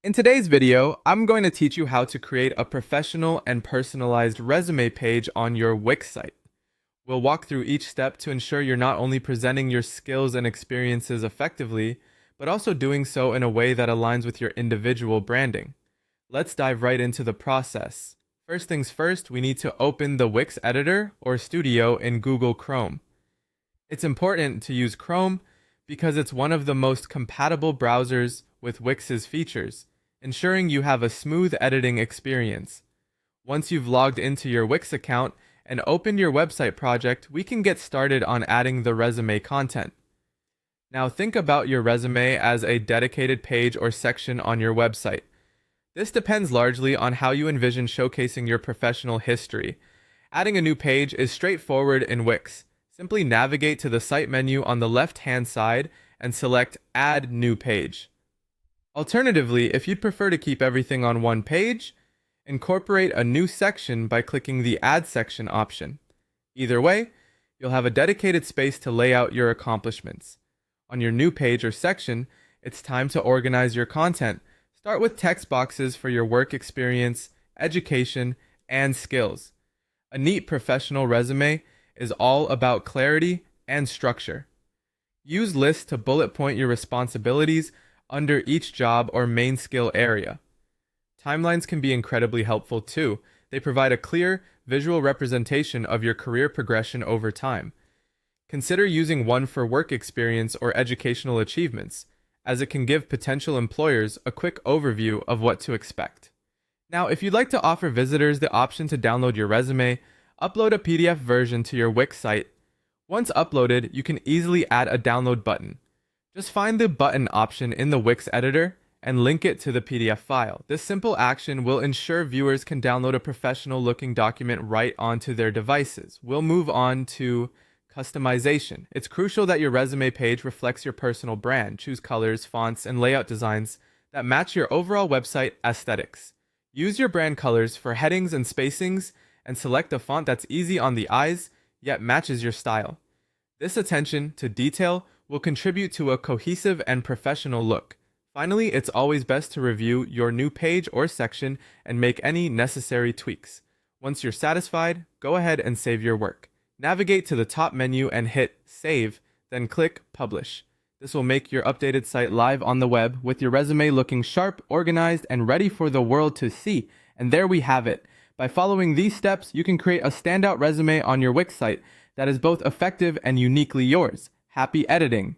In today's video, I'm going to teach you how to create a professional and personalized resume page on your Wix site. We'll walk through each step to ensure you're not only presenting your skills and experiences effectively, but also doing so in a way that aligns with your individual branding. Let's dive right into the process. First things first, we need to open the Wix editor or studio in Google Chrome. It's important to use Chrome because it's one of the most compatible browsers with Wix's features, ensuring you have a smooth editing experience. Once you've logged into your Wix account and opened your website project, we can get started on adding the resume content. Now think about your resume as a dedicated page or section on your website. This depends largely on how you envision showcasing your professional history. Adding a new page is straightforward in Wix. Simply navigate to the site menu on the left-hand side and select Add New Page. Alternatively, if you'd prefer to keep everything on one page, incorporate a new section by clicking the Add Section option. Either way, you'll have a dedicated space to lay out your accomplishments. On your new page or section, it's time to organize your content. Start with text boxes for your work experience, education, and skills. A neat professional resume is all about clarity and structure. Use lists to bullet point your responsibilities under each job or main skill area. Timelines can be incredibly helpful too. They provide a clear, visual representation of your career progression over time. Consider using one for work experience or educational achievements, as it can give potential employers a quick overview of what to expect. Now, if you'd like to offer visitors the option to download your resume, upload a PDF version to your Wix site. Once uploaded, you can easily add a download button. Just find the button option in the Wix editor and link it to the PDF file. This simple action will ensure viewers can download a professional-looking document right onto their devices. We'll move on to customization. It's crucial that your resume page reflects your personal brand. Choose colors, fonts, and layout designs that match your overall website aesthetics. Use your brand colors for headings and spacings, and select a font that's easy on the eyes, yet matches your style. This attention to detail will contribute to a cohesive and professional look. Finally, it's always best to review your new page or section and make any necessary tweaks. Once you're satisfied, go ahead and save your work. Navigate to the top menu and hit Save, then click Publish. This will make your updated site live on the web with your resume looking sharp, organized, and ready for the world to see. And there we have it. By following these steps, you can create a standout resume on your Wix site that is both effective and uniquely yours. Happy editing!